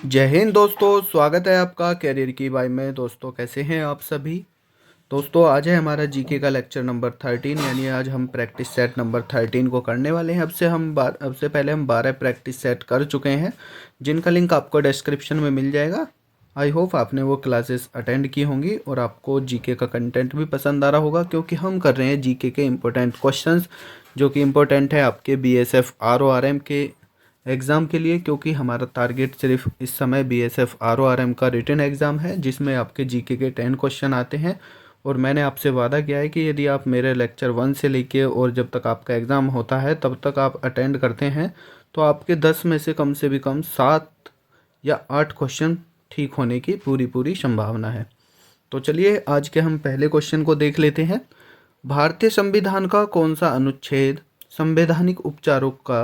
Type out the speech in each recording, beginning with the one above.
जय हिंद दोस्तों, स्वागत है आपका कैरियर की बाई में। दोस्तों कैसे हैं आप सभी। दोस्तों आज है हमारा जीके का लेक्चर नंबर 13, यानी आज हम प्रैक्टिस सेट नंबर 13 को करने वाले हैं। अब से पहले हम 12 प्रैक्टिस सेट कर चुके हैं, जिनका लिंक आपको डिस्क्रिप्शन में मिल जाएगा। आई होप आपने वो क्लासेस अटेंड की होंगी और आपको जीके का कंटेंट भी पसंद आ रहा होगा, क्योंकि हम कर रहे हैं जीके के इम्पोर्टेंट क्वेश्चंस, जो कि इम्पोर्टेंट है आपके बीएसएफ आरओआरएम के एग्ज़ाम के लिए। क्योंकि हमारा टारगेट सिर्फ इस समय बीएसएफ आरओआरएम का रिटन एग्ज़ाम है, जिसमें आपके जीके के 10 क्वेश्चन आते हैं। और मैंने आपसे वादा किया है कि यदि आप मेरे लेक्चर 1 से लेके और जब तक आपका एग्ज़ाम होता है तब तक आप अटेंड करते हैं, तो आपके 10 में से भी कम 7 या 8 क्वेश्चन ठीक होने की पूरी संभावना है। तो चलिए आज के हम पहले क्वेश्चन को देख लेते हैं। भारतीय संविधान का कौन सा अनुच्छेद संवैधानिक उपचारों का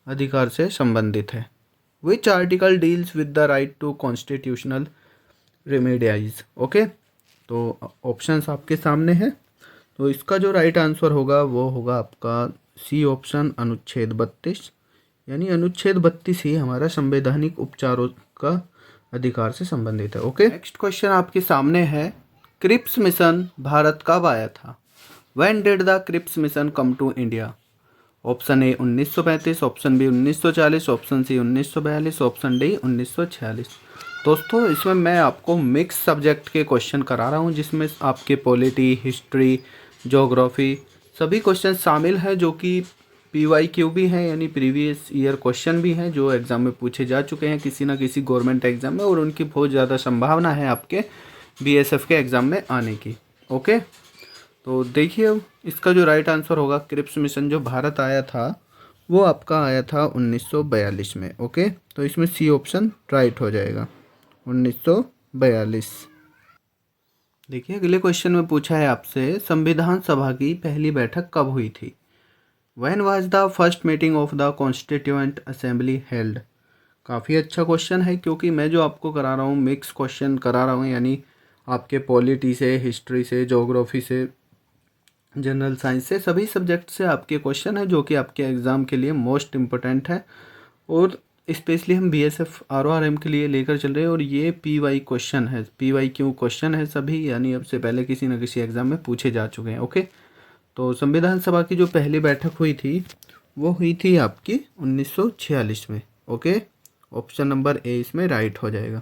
अधिकार से संबंधित है। Which article deals with the right to constitutional remedies. Okay, तो ऑप्शंस आपके सामने हैं। तो इसका जो राइट आंसर होगा वो होगा आपका सी ऑप्शन, अनुच्छेद 32। यानी अनुच्छेद 32 ही हमारा संवैधानिक उपचारों का अधिकार से संबंधित है। ओके, नेक्स्ट क्वेश्चन आपके सामने है। क्रिप्स मिशन भारत कब आया था। When did the Cripps mission come to India. Option A 1935, option B 1940, option C 1942, option D 1946। दोस्तों इसमें मैं आपको मिक्स सब्जेक्ट के क्वेश्चन करा रहा हूँ, जिसमें आपके पॉलिटी, हिस्ट्री, ज्योग्राफी सभी क्वेश्चन शामिल हैं, जो कि पीवाईक्यू भी हैं, यानी प्रीवियस ईयर क्वेश्चन भी हैं, जो एग्ज़ाम में पूछे जा चुके हैं किसी ना किसी गवर्नमेंट एग्ज़ाम में, और उनकी बहुत ज़्यादा संभावना है आपके बीएसएफ के एग्ज़ाम में आने की। ओके, तो देखिए इसका जो राइट आंसर होगा, क्रिप्स मिशन जो भारत आया था वो आपका आया था 1942 में। ओके, तो इसमें सी ऑप्शन राइट हो जाएगा, 1942। देखिए अगले क्वेश्चन में पूछा है आपसे, संविधान सभा की पहली बैठक कब हुई थी। When was the first meeting of the constituent assembly held. काफ़ी अच्छा क्वेश्चन है, क्योंकि मैं जो आपको करा रहा हूँ मिक्स क्वेश्चन करा रहा हूँ, यानी आपके पॉलिटी से, हिस्ट्री से, ज्योग्राफी से, जनरल साइंस से, सभी सब्जेक्ट से आपके क्वेश्चन है, जो कि आपके एग्ज़ाम के लिए मोस्ट इम्पोर्टेंट है। और स्पेशली हम बीएसएफ आरओआरएम के लिए लेकर चल रहे हैं, और ये पीवाई क्वेश्चन है, पीवाईक्यू क्वेश्चन है सभी, यानी अब से पहले किसी न किसी एग्ज़ाम में पूछे जा चुके हैं। ओके, तो संविधान सभा की जो पहली बैठक हुई थी वो हुई थी आपकी 1946 में। ओके, ऑप्शन नंबर ए इसमें राइट हो जाएगा।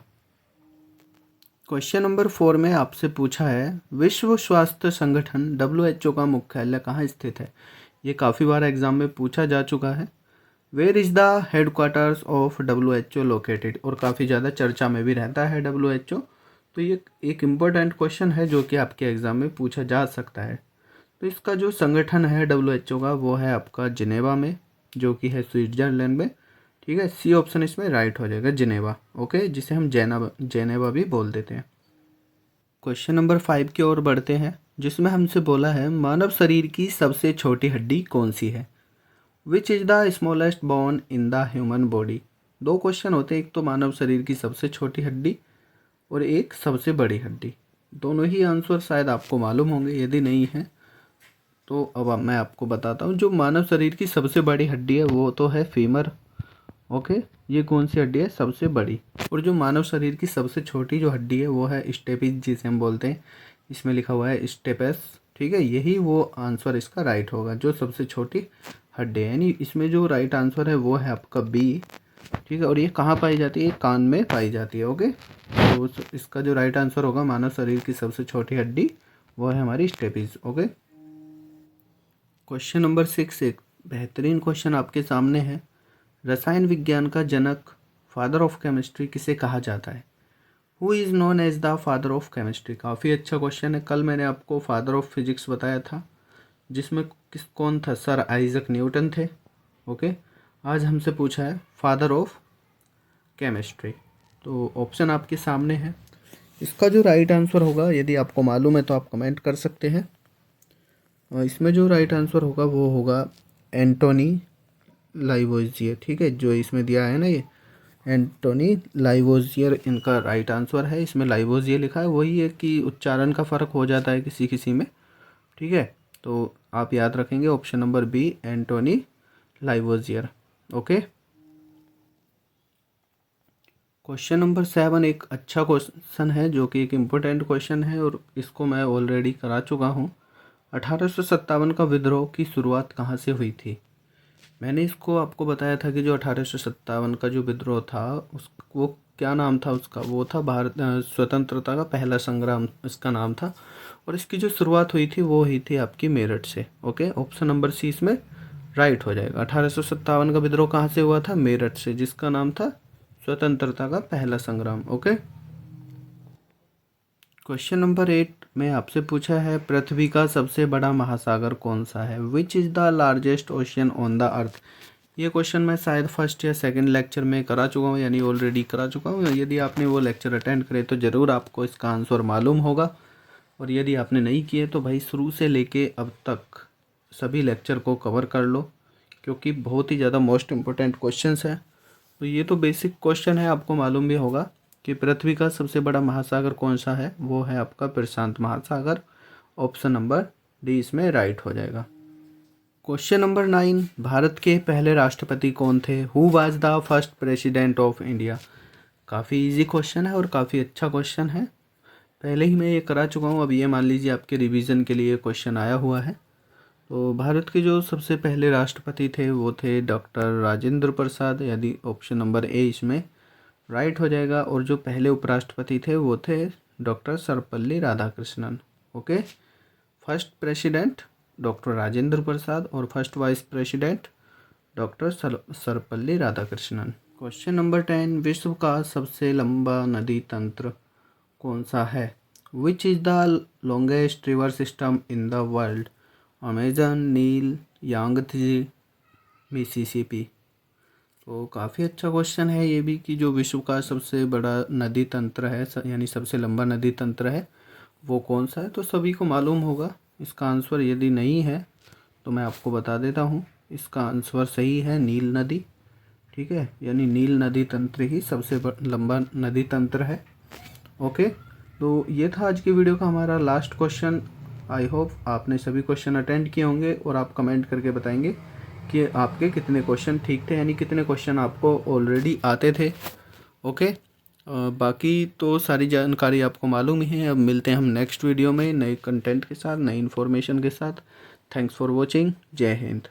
क्वेश्चन नंबर 4 में आपसे पूछा है, विश्व स्वास्थ्य संगठन WHO का मुख्यालय कहाँ स्थित है। ये काफ़ी बार एग्जाम में पूछा जा चुका है। Where is the headquarters of WHO located, और काफ़ी ज़्यादा चर्चा में भी रहता है WHO। तो ये एक इम्पोर्टेंट क्वेश्चन है, जो कि आपके एग्ज़ाम में पूछा जा सकता है। तो इसका जो संगठन है WHO का वो है आपका जिनेवा में, जो कि है स्विट्जरलैंड में। ठीक है, सी ऑप्शन इसमें राइट हो जाएगा, जिनेवा। ओके, जिसे हम जेनेवा भी बोल देते हैं। क्वेश्चन नंबर 5 की ओर बढ़ते हैं, जिसमें हमसे बोला है, मानव शरीर की सबसे छोटी हड्डी कौन सी है। Which is the smallest bone in the human body. दो क्वेश्चन होते हैं, एक तो मानव शरीर की सबसे छोटी हड्डी और एक सबसे बड़ी हड्डी। दोनों ही आंसर शायद आपको मालूम होंगे, यदि नहीं है तो अब मैं आपको बताता हूँ। जो मानव शरीर की सबसे बड़ी हड्डी है वो तो है फीमर। ओके, ये कौन सी हड्डी है, सबसे बड़ी। और जो मानव शरीर की सबसे छोटी जो हड्डी है वो है स्टेपिस, जिसे हम बोलते हैं, इसमें लिखा हुआ है स्टेपस। ठीक है, यही वो आंसर इसका राइट होगा, जो सबसे छोटी हड्डी है। यानी इसमें जो राइट आंसर है वो है आपका बी। ठीक है, और ये कहाँ पाई जाती है, कान में पाई जाती है। ओके, तो इसका जो राइट आंसर होगा, मानव शरीर की सबसे छोटी हड्डी वो है हमारी स्टेपिस। ओके, क्वेश्चन नंबर 6 एक बेहतरीन क्वेश्चन आपके सामने है। रसायन विज्ञान का जनक, फादर ऑफ केमिस्ट्री किसे कहा जाता है। Who is known as the father of chemistry. काफ़ी अच्छा क्वेश्चन है। कल मैंने आपको फादर ऑफ फिजिक्स बताया था, जिसमें कौन था, सर आइजक न्यूटन थे। ओके, आज हमसे पूछा है फादर ऑफ केमिस्ट्री। तो ऑप्शन आपके सामने है। इसका जो राइट आंसर होगा, यदि आपको मालूम है तो आप कमेंट कर सकते हैं। इसमें जो राइट आंसर होगा वो होगा एंटोनी लाइवोजियर। ठीक है, जो इसमें दिया है ना, ये एंटोनी लाइवोजियर इनका राइट आंसर है। इसमें लाइवोजियर लिखा है, वही है कि उच्चारण का फ़र्क हो जाता है किसी किसी में। ठीक है, तो आप याद रखेंगे option number B, Antoine Lavoisier. Okay, question number 7 एक अच्छा क्वेश्चन है, जो कि एक इम्पोर्टेंट क्वेश्चन है और इसको मैं ऑलरेडी करा चुका हूँ। 1857 का विद्रोह की शुरुआत कहाँ से हुई थी? मैंने इसको आपको बताया था कि जो 1857 का जो विद्रोह था वो क्या नाम था उसका, वो था भारत स्वतंत्रता का पहला संग्राम इसका नाम था। और इसकी जो शुरुआत हुई थी वो हुई थी आपकी मेरठ से। ओके, ऑप्शन नंबर सी इसमें राइट हो जाएगा। 1857 का विद्रोह कहाँ से हुआ था? मेरठ से, जिसका नाम था स्वतंत्रता का पहला संग्राम। ओके, क्वेश्चन नंबर 8 में आपसे पूछा है पृथ्वी का सबसे बड़ा महासागर कौन सा है? Which is the largest ocean on the earth? ये क्वेश्चन मैं शायद फर्स्ट या सेकंड लेक्चर में करा चुका हूँ, यानी ऑलरेडी करा चुका हूँ। यदि आपने वो लेक्चर अटेंड करे तो ज़रूर आपको इसका आंसर मालूम होगा, और यदि आपने नहीं किए तो भाई शुरू से लेके अब तक सभी लेक्चर को कवर कर लो, क्योंकि बहुत ही ज़्यादा मोस्ट इम्पोर्टेंट क्वेश्चंस हैं। तो ये तो बेसिक क्वेश्चन है, आपको मालूम भी होगा कि पृथ्वी का सबसे बड़ा महासागर कौन सा है। वो है आपका प्रशांत महासागर। ऑप्शन नंबर डी इसमें राइट हो जाएगा। क्वेश्चन नंबर 9, भारत के पहले राष्ट्रपति कौन थे? Who was the first president of India? काफ़ी इजी क्वेश्चन है और काफ़ी अच्छा क्वेश्चन है। पहले ही मैं ये करा चुका हूँ, अब ये मान लीजिए आपके रिवीजन के लिए क्वेश्चन आया हुआ है। तो भारत के जो सबसे पहले राष्ट्रपति थे वो थे डॉक्टर राजेंद्र प्रसाद, यदि ऑप्शन नंबर ए इसमें राइट हो जाएगा। और जो पहले उपराष्ट्रपति थे वो थे doctor Sarvepalli Radhakrishnan. Okay, first president doctor Rajendra Prasad और first vice president doctor Sarvepalli Radhakrishnan. Question number 10, विश्व का सबसे लंबा नदी तंत्र कौन सा है? Which is the longest river system in the world? Amazon, Nile, Yangtze, Mississippi. तो काफ़ी अच्छा क्वेश्चन है ये भी, कि जो विश्व का सबसे बड़ा नदी तंत्र है, यानी सबसे लंबा नदी तंत्र है, वो कौन सा है। तो सभी को मालूम होगा इसका आंसर। यदि नहीं है तो मैं आपको बता देता हूँ, इसका आंसर सही है नील नदी। ठीक है, यानी नील नदी तंत्र ही सबसे लंबा नदी तंत्र है। ओके, तो ये था आज की वीडियो का हमारा लास्ट क्वेश्चन। आई होप आपने सभी क्वेश्चन अटेंड किए होंगे और आप कमेंट करके बताएंगे कि आपके कितने क्वेश्चन ठीक थे, यानी कितने क्वेश्चन आपको ऑलरेडी आते थे। ओके, बाकी तो सारी जानकारी आपको मालूम ही है। अब मिलते हैं हम नेक्स्ट वीडियो में नए कंटेंट के साथ, नई इन्फॉर्मेशन के साथ। Thanks for watching. जय हिंद।